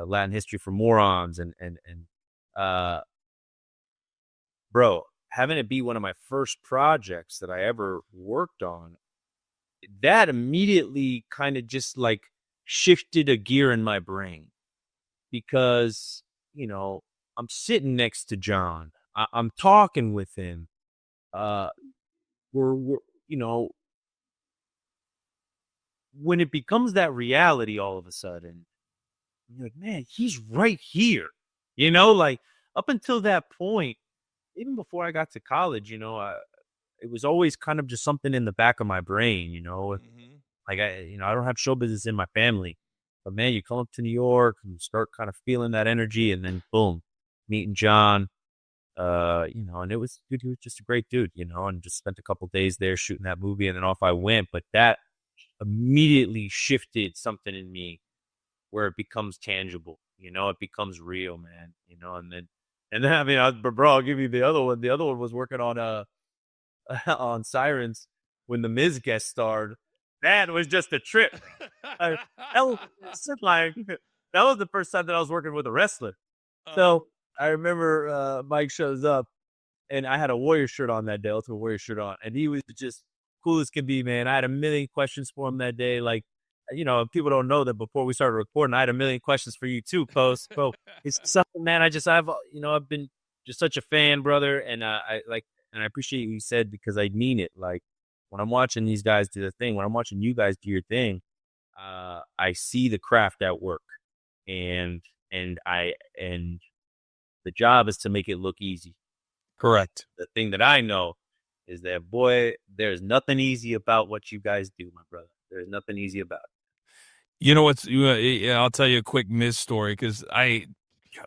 Latin history for morons, uh, bro, having it be one of my first projects that I ever worked on, that immediately kind of just like shifted a gear in my brain because, I'm sitting next to John. I'm talking with him. Uh, we're, you know, when it becomes that reality all of a sudden, you're like, man, he's right here. Like up until that point, even before I got to college, it was always kind of just something in the back of my brain, Hmm. like I don't have show business in my family, but man, you come up to New York and start kind of feeling that energy, and then boom, meeting John, and it was, dude, he was just a great dude, and just spent a couple days there shooting that movie, and then off I went. But that immediately shifted something in me where it becomes tangible, it becomes real, man, and then I mean, but bro, I'll give you the other one. The other one was working on on Sirens when the Miz guest starred. That was just a trip. I, that was like that was the first time that I was working with a wrestler. uh, So I remember Mike shows up, and I had a Warrior shirt on that day, Ultimate Warrior shirt on, and he was just cool as can be, man. I had a million questions for him that day. Like, people don't know that before we started recording, I had a million questions for you too, Post. Bro, it's something, man. I've been just such a fan, brother, and and I appreciate what you said because I mean it. Like when I'm watching these guys do the thing, when I'm watching you guys do your thing, I see the craft at work, and and the job is to make it look easy. correct. The thing that I know is that, boy, there's nothing easy about what you guys do, my brother. There's nothing easy about it. You know what's? Yeah, I'll tell you a quick Miz story because God,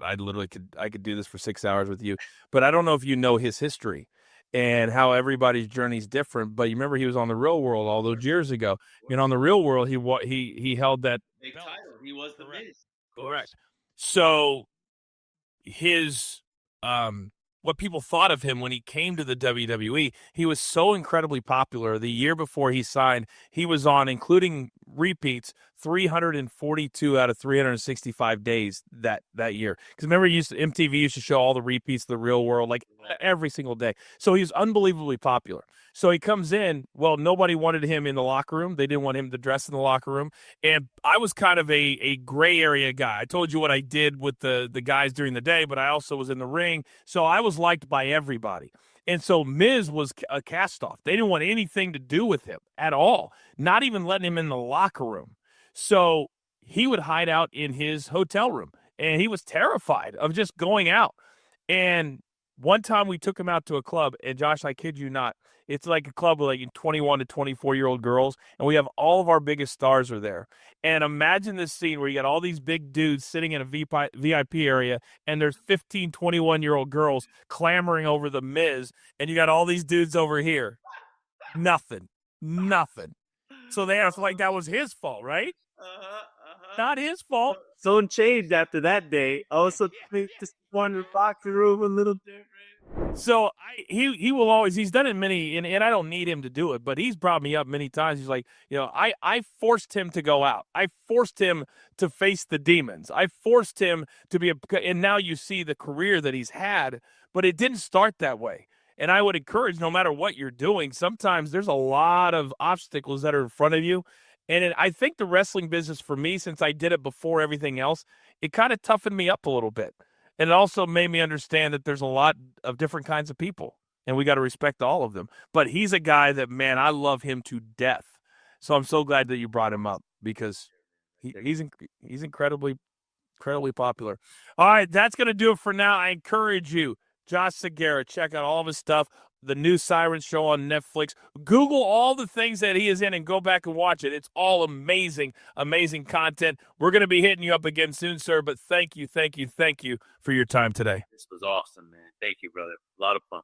I literally I could do this for 6 hours with you, but I don't know if you know his history and how everybody's journey is different. But you remember he was on the Real World all those years ago. On the Real World, he held that Big belt. title. He was the Correct. Miz. Of Correct. course. So his what people thought of him when he came to the WWE, he was so incredibly popular. The year before he signed, he was on, including repeats, 342 out of 365 days that year. Because remember, MTV used to show all the repeats of the Real World like every single day. So he was unbelievably popular. So he comes in. Well, nobody wanted him in the locker room. They didn't want him to dress in the locker room. And I was kind of a gray area guy. I told you what I did with the guys during the day, but I also was in the ring. So I was liked by everybody. And so Miz was a cast off. They didn't want anything to do with him at all, not even letting him in the locker room. So he would hide out in his hotel room, and he was terrified of just going out. And one time we took him out to a club, and Josh, I kid you not, it's like a club with like 21 to 24-year-old girls, and we have all of our biggest stars are there. And imagine this scene where you got all these big dudes sitting in a VIP area, and there's 15, 21-year-old girls clamoring over the Miz, and you got all these dudes over here. Nothing. Nothing. So they asked like that was his fault, right? Not his fault. So changed after that day. Also, just wanted to rock the room a little different. So he will always, he's done it many, and I don't need him to do it, but he's brought me up many times. He's like, I forced him to go out. I forced him to face the demons. I forced him to be and now you see the career that he's had, but it didn't start that way. And I would encourage, no matter what you're doing, sometimes there's a lot of obstacles that are in front of you. And I think the wrestling business for me, since I did it before everything else, it kind of toughened me up a little bit. And it also made me understand that there's a lot of different kinds of people, and we got to respect all of them. But he's a guy that, man, I love him to death. So I'm so glad that you brought him up because he's incredibly popular. All right, that's going to do it for now. I encourage you, Josh Segarra, check out all of his stuff. The new Sirens show on Netflix. Google all the things that he is in and go back and watch it. It's all amazing, amazing content. We're going to be hitting you up again soon, sir. But thank you for your time today. This was awesome, man. Thank you, brother. A lot of fun.